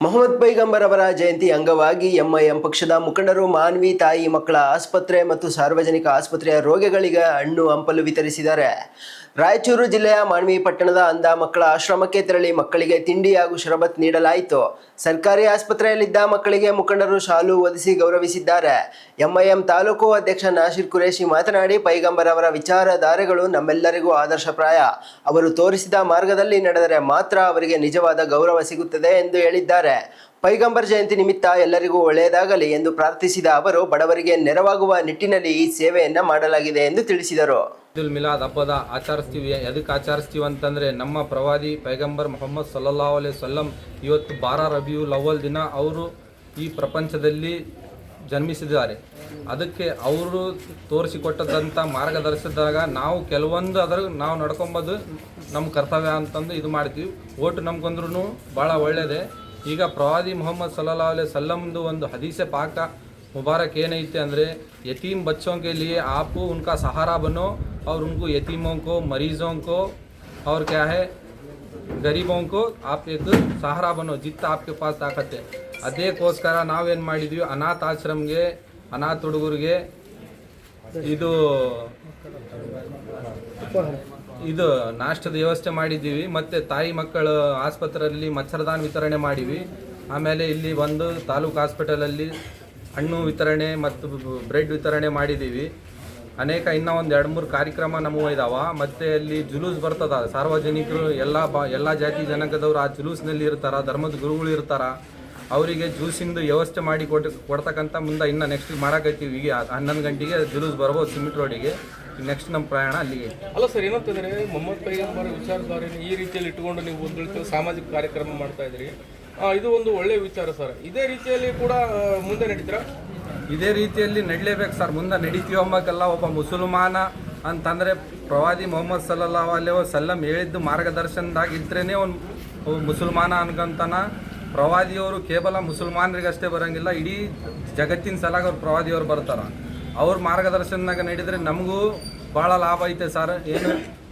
ಮೊಹಮ್ಮದ್ ಪೈಗಂಬರ್ ಅವರ ಜಯಂತಿ ಅಂಗವಾಗಿ ಎಂಐಎಂ ಪಕ್ಷದ ಮುಖಂಡರು ಮಾನ್ವಿ ತಾಯಿ ಮಕ್ಕಳ ಆಸ್ಪತ್ರೆ ಮತ್ತು ಸಾರ್ವಜನಿಕ ಆಸ್ಪತ್ರೆಯ ರೋಗಿಗಳಿಗೆ ಹಣ್ಣು ಹಂಪಲು ವಿತರಿಸಿದ್ದಾರೆ. ರಾಯಚೂರು ಜಿಲ್ಲೆಯ ಮಾನ್ವಿ ಪಟ್ಟಣದ ಅಂಧ ಮಕ್ಕಳ ಆಶ್ರಮಕ್ಕೆ ತೆರಳಿ ಮಕ್ಕಳಿಗೆ ತಿಂಡಿ ಹಾಗೂ ಶರಬತ್ ನೀಡಲಾಯಿತು. ಸರ್ಕಾರಿ ಆಸ್ಪತ್ರೆಯಲ್ಲಿದ್ದ ಮಕ್ಕಳಿಗೆ ಮುಖಂಡರು ಶಾಲು ಹೊದಿಸಿ ಗೌರವಿಸಿದ್ದಾರೆ. ಎಂಐಎಂ ತಾಲೂಕು ಅಧ್ಯಕ್ಷ ನಾಸಿರ್ ಕುರೇಶಿ ಮಾತನಾಡಿ, ಪೈಗಂಬರ್ ಅವರ ವಿಚಾರಧಾರೆಗಳು ನಮ್ಮೆಲ್ಲರಿಗೂ ಆದರ್ಶಪ್ರಾಯ. ಅವರು ತೋರಿಸಿದ ಮಾರ್ಗದಲ್ಲಿ ನಡೆದರೆ ಮಾತ್ರ ಅವರಿಗೆ ನಿಜವಾದ ಗೌರವ ಸಿಗುತ್ತದೆ ಎಂದು ಹೇಳಿದ್ದಾರೆ. ಪೈಗಂಬರ್ ಜಯಂತಿ ನಿಮಿತ್ತ ಎಲ್ಲರಿಗೂ ಒಳ್ಳೆಯದಾಗಲಿ ಎಂದು ಪ್ರಾರ್ಥಿಸಿದ ಅವರು, ಬಡವರಿಗೆ ನೆರವಾಗುವ ನಿಟ್ಟಿನಲ್ಲಿ ಈ ಸೇವೆಯನ್ನು ಮಾಡಲಾಗಿದೆ ಎಂದು ತಿಳಿಸಿದರು. ಈದುಲ್ ಮಿಲಾದ್ ಹಬ್ಬದ ಆಚರಿಸ್ತೀವಿ. ಎದಕ್ಕೆ ಆಚರಿಸ್ತೀವಿ ಅಂತಂದರೆ, ನಮ್ಮ ಪ್ರವಾದಿ ಪೈಗಂಬರ್ ಮೊಹಮ್ಮದ್ ಸಲ್ಲಲ್ಲಾಹು ಅಲೈಹಿ ವಸಲ್ಲಂ ಇವತ್ತು 12 ರಬಿಯುಲ್ ಅವ್ವಲ್ ದಿನ ಅವರು ಈ ಪ್ರಪಂಚದಲ್ಲಿ ಜನ್ಮಿಸಿದ್ದಾರೆ. ಅದಕ್ಕೆ ಅವರು ತೋರಿಸಿಕೊಟ್ಟದಂಥ ಮಾರ್ಗದರ್ಶನದಾಗ ನಾವು ಕೆಲವೊಂದು ನಾವು ನಡ್ಕೊಂಬೋದು ನಮ್ಮ ಕರ್ತವ್ಯ ಅಂತಂದು ಇದು ಮಾಡ್ತೀವಿ. ಓಟು ನಮ್ಗೊಂದ್ರೂ ಭಾಳ ಒಳ್ಳೆಯದೇ. ಈಗ ಪ್ರವಾದಿ ಮೊಹಮ್ಮದ್ ಸಲ್ಲಲ್ಲಾಹು ಅಲೈಹಿ ವಸಲ್ಲಂದು ಒಂದು ಹದೀಸೆ ಪಾಕ मुबारक ಏನೈತೆ ಅಂದರೆ, यतीम बच्चों के लिए आप उनका सहारा बनो और उनको यतीमों को, मरीज़ों को और क्या है गरीबों को आप एक सहारा बनो जितना आपके पास ताकत है. ಅದಕ್ಕೋಸ್ಕರ ನಾವೇನು ಮಾಡಿದ್ವಿ, ಅನಾಥ ಆಶ್ರಮ್ಗೆ, ಅನಾಥ ಹುಡುಗರಿಗೆ ಇದು ನಾಷ್ಟದ ವ್ಯವಸ್ಥೆ ಮಾಡಿದ್ದೀವಿ. ಮತ್ತು ತಾಯಿ ಮಕ್ಕಳ ಆಸ್ಪತ್ರೆಯಲ್ಲಿ ಮಚ್ಚರದಾನ ವಿತರಣೆ ಮಾಡಿವಿ. ಆಮೇಲೆ ಇಲ್ಲಿ ಒಂದು ತಾಲೂಕು ಹಾಸ್ಪಿಟಲಲ್ಲಿ ಹಣ್ಣು ವಿತರಣೆ ಮತ್ತು ಬ್ರೆಡ್ ವಿತರಣೆ ಮಾಡಿದ್ದೀವಿ. ಅನೇಕ ಇನ್ನೂ ಒಂದು 2-3 ಕಾರ್ಯಕ್ರಮ ನಮ್ಮವು ಇದ್ದಾವೆ. ಮತ್ತು ಅಲ್ಲಿ ಜುಲೂಸ್ ಬರ್ತದ, ಸಾರ್ವಜನಿಕರು ಎಲ್ಲ ಜಾತಿ ಜನಾಂಗದವರು ಆ ಜುಲೂಸ್ನಲ್ಲಿ ಇರ್ತಾರೆ, ಧರ್ಮದ ಗುರುಗಳು ಇರ್ತಾರೆ. ಅವರಿಗೆ ಜ್ಯೂಸಿಂದು ವ್ಯವಸ್ಥೆ ಮಾಡಿ ಕೊಡ್ತಕ್ಕಂಥ ಮುಂದೆ ಇನ್ನು ನೆಕ್ಸ್ಟ್ ಮಾಡಕತ್ತೀವಿ. ಈಗ 11 ಗಂಟೆಗೆ ಜುಲೂಸ್ ಬರ್ಬೋದು ಸಿಮೆಂಟ್ ರೋಡಿಗೆ. ನೆಕ್ಸ್ಟ್ ನಮ್ಮ ಪ್ರಯಾಣ ಅಲ್ಲಿಗೆ. ಅಲ್ಲ ಸರ್, ಏನಂತಂದರೆ ಮೊಹಮ್ಮದ್ ಪೈಗಂಬರ್ ವಿಚಾರಧಾರೆ ಈ ರೀತಿಯಲ್ಲಿ ಇಟ್ಟುಕೊಂಡು ನೀವು ಒಂದು ಸಾಮಾಜಿಕ ಕಾರ್ಯಕ್ರಮ ಮಾಡ್ತಾ ಇದ್ರಿ. ಇದು ಒಂದು ಒಳ್ಳೆಯ ವಿಚಾರ ಸರ್. ಇದೇ ರೀತಿಯಲ್ಲಿ ಕೂಡ ಮುಂದೆ ನಡೀತೀರಾ? ಇದೇ ರೀತಿಯಲ್ಲಿ ನಡೀಲೇಬೇಕು ಸರ್. ಮುಂದೆ ನಡೀತೀವಿ ಅಂಬಕ್ಕೆಲ್ಲ ಒಬ್ಬ ಮುಸಲ್ಮಾನ ಅಂತಂದರೆ ಪ್ರವಾದಿ ಮೊಹಮ್ಮದ್ ಸಲ್ಲಲ್ಲಾಹು ಅಲೈಹಿ ವಸಲ್ಲಂ ಹೇಳಿದ್ದು ಮಾರ್ಗದರ್ಶನದಾಗ ಇದ್ರೇ ಒಂದು ಮುಸಲ್ಮಾನ ಅನ್ಕಂತಾನ. ಪ್ರವಾದಿಯವರು ಕೇವಲ ಮುಸಲ್ಮಾನರಿಗಷ್ಟೇ ಬರೋಂಗಿಲ್ಲ, ಇಡೀ ಜಗತ್ತಿನ ಸಲಾಗ ಅವ್ರು ಪ್ರವಾದಿಯವರು ಬರ್ತಾರೆ. ಅವ್ರ ಮಾರ್ಗದರ್ಶನದಾಗ ನಡೆದರೆ ನಮಗೂ ಭಾಳ ಲಾಭ ಐತೆ ಸರ್.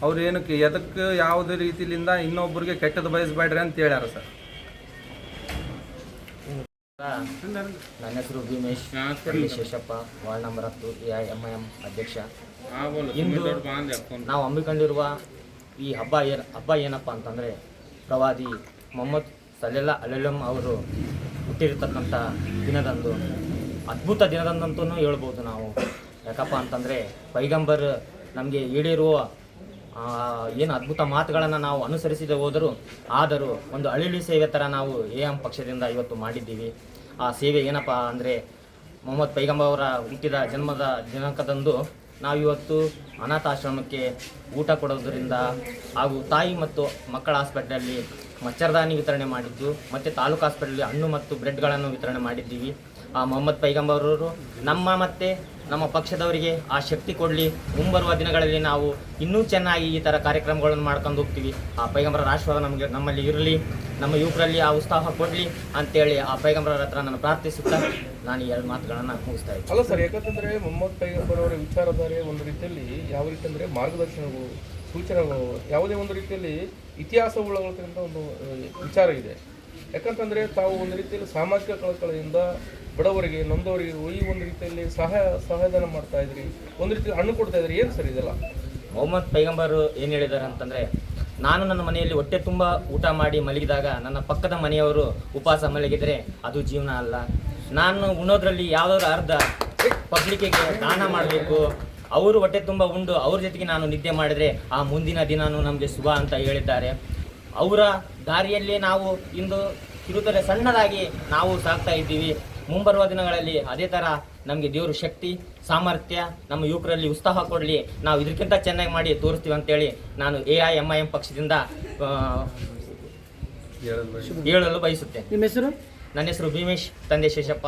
ಅವ್ರು ಏನಕ್ಕೆ ಎದಕ್ಕೆ ಯಾವುದೇ ರೀತಿಯಿಂದ ಇನ್ನೊಬ್ಬರಿಗೆ ಕೆಟ್ಟದ್ದು ಬಯಸಬೇಡ್ರಿ ಅಂತ ಹೇಳ್ಯಾರ ಸರ್. ನನ್ನ ಹೆಸರು Bhimesh Sheshappa, ward number 10 MIM ಅಧ್ಯಕ್ಷ. ಇಂದು ನಾವು ಹಮ್ಮಿಕೊಂಡಿರುವ ಈ ಹಬ್ಬ ಏನಪ್ಪ ಅಂತಂದರೆ, ಪ್ರವಾದಿ ಮೊಹಮ್ಮದ್ ಸಲ್ಲಲ್ಲಾಹು ಅಲೈಹಿ ವಸಲ್ಲಂ ಅವರು ಹುಟ್ಟಿರ್ತಕ್ಕಂಥ ದಿನದಂದು, ಅದ್ಭುತ ದಿನದಂತೂ ಹೇಳ್ಬೋದು ನಾವು. ಯಾಕಪ್ಪ ಅಂತಂದರೆ, ಪೈಗಂಬರ್ ನಮಗೆ ಹೇಳಿರುವ ಏನು ಅದ್ಭುತ ಮಾತುಗಳನ್ನು ನಾವು ಅನುಸರಿಸಿದ ಆದರೂ ಒಂದು ಅಳಿಲು ಸೇವೆ ಥರ ನಾವು ಎಎಂ ಪಕ್ಷದಿಂದ ಇವತ್ತು ಮಾಡಿದ್ದೀವಿ. ಆ ಸೇವೆ ಏನಪ್ಪ ಅಂದರೆ, ಮೊಹಮ್ಮದ್ ಪೈಗಂಬರ್ ಅವರ ಹುಟ್ಟಿದ ಜನ್ಮದ ದಿನಾಂಕದಂದು ನಾವಿವತ್ತು ಅನಾಥಾಶ್ರಮಕ್ಕೆ ಊಟ ಕೊಡೋದರಿಂದ ಹಾಗೂ ತಾಯಿ ಮತ್ತು ಮಕ್ಕಳ ಹಾಸ್ಪಿಟಲಲ್ಲಿ ಮಚ್ಚರದಾನಿ ವಿತರಣೆ ಮಾಡಿದ್ದು, ಮತ್ತು ತಾಲೂಕು ಹಾಸ್ಪಿಟಲಲ್ಲಿ ಹಣ್ಣು ಮತ್ತು ಬ್ರೆಡ್ಗಳನ್ನು ವಿತರಣೆ ಮಾಡಿದ್ದೀವಿ. ಆ ಮೊಹಮ್ಮದ್ ಪೈಗಂಬರ್ ಅವರು ನಮ್ಮ ಪಕ್ಷದವರಿಗೆ ಆ ಶಕ್ತಿ ಕೊಡಲಿ. ಮುಂಬರುವ ದಿನಗಳಲ್ಲಿ ನಾವು ಇನ್ನೂ ಚೆನ್ನಾಗಿ ಈ ಥರ ಕಾರ್ಯಕ್ರಮಗಳನ್ನು ಮಾಡ್ಕೊಂಡು ಹೋಗ್ತೀವಿ. ಆ ಪೈಗಂಬರ ಆಶೀರ್ವಾದ ನಮ್ಮಲ್ಲಿ ಇರಲಿ, ನಮ್ಮ ಯುವಕರಲ್ಲಿ ಆ ಉತ್ಸಾಹ ಕೊಡಲಿ ಅಂತೇಳಿ ಆ ಪೈಗಂಬರರ ಹತ್ರ ನಾನು ಪ್ರಾರ್ಥಿಸುತ್ತಾ ನಾನು ಈ 2 ಮಾತುಗಳನ್ನು ಮುಗಿಸ್ತಾ ಇದ್ದೀನಿ. ಅಲ್ಲ ಸರ್, ಯಾಕಂತಂದರೆ ಮೊಹಮ್ಮದ್ ಪೈಗಂಬರ್ ಅವರ ವಿಚಾರಧಾರೆ ಒಂದು ರೀತಿಯಲ್ಲಿ ಯಾವ ರೀತಿ ಅಂದರೆ ಮಾರ್ಗದರ್ಶನಗಳು, ಸೂಚನೆಗಳು, ಯಾವುದೇ ಒಂದು ರೀತಿಯಲ್ಲಿ ಇತಿಹಾಸ ಉಳ್ಳಂಥ ಒಂದು ವಿಚಾರ ಇದೆ. ಯಾಕಂತಂದರೆ ತಾವು ಒಂದು ರೀತಿಯಲ್ಲಿ ಸಾಮಾಜಿಕ ಕಳಕಳಿಯಿಂದ ಬಡವರಿಗೆ, ನೊಂದವರಿಗೆ ಈ ಒಂದು ರೀತಿಯಲ್ಲಿ ಸಹಾಯಧನ ಮಾಡ್ತಾ ಇದ್ರಿ, ಒಂದು ರೀತಿಯಲ್ಲಿ ಹಣ್ಣು ಕೊಡ್ತಾ ಇದ್ರಿ. ಏನು ಸರ್ ಇದೆಲ್ಲ? ಮೊಹಮ್ಮದ್ ಪೈಗಂಬರು ಏನು ಹೇಳಿದ್ದಾರೆ ಅಂತಂದರೆ, ನಾನು ನನ್ನ ಮನೆಯಲ್ಲಿ ಹೊಟ್ಟೆ ತುಂಬ ಊಟ ಮಾಡಿ ಮಲಗಿದಾಗ ನನ್ನ ಪಕ್ಕದ ಮನೆಯವರು ಉಪವಾಸ ಮಲಗಿದರೆ ಅದು ಜೀವನ ಅಲ್ಲ. ನಾನು ಉಣ್ಣೋದ್ರಲ್ಲಿ ಯಾವುದಾದ್ರು ಅರ್ಧ ಪಬ್ಲಿಕ್ಕಿಗೆ ದಾನ ಮಾಡಬೇಕು. ಅವರು ಹೊಟ್ಟೆ ತುಂಬ ಉಂಡು ಅವ್ರ ಜೊತೆಗೆ ನಾನು ನಿದ್ದೆ ಮಾಡಿದರೆ ಆ ಮುಂದಿನ ದಿನವೂ ನಮಗೆ ಶುಭ ಅಂತ ಹೇಳಿದ್ದಾರೆ. ಅವರ ದಾರಿಯಲ್ಲಿ ನಾವು ಇಂದು ಕಿರುತೆರೆ ಸಣ್ಣದಾಗಿ ನಾವು ಸಾಗ್ತಾ ಇದ್ದೀವಿ. ಮುಂಬರುವ ದಿನಗಳಲ್ಲಿ ಅದೇ ಥರ ನಮಗೆ ದೇವರು ಶಕ್ತಿ, ಸಾಮರ್ಥ್ಯ, ನಮ್ಮ ಯುವಕರಲ್ಲಿ ಉತ್ಸಾಹ ಕೊಡಲಿ. ನಾವು ಇದಕ್ಕಿಂತ ಚೆನ್ನಾಗಿ ಮಾಡಿ ತೋರಿಸ್ತೀವಿ ಅಂತೇಳಿ ನಾನು ಎಂಐಎಂ ಪಕ್ಷದಿಂದ ಹೇಳಲು ಬಯಸುತ್ತೇನೆ. ನಿಮ್ಮ ಹೆಸರು? ನನ್ನ ಹೆಸರು ಭೀಮೇಶ್, ತಂದೆ ಶೇಷಪ್ಪ.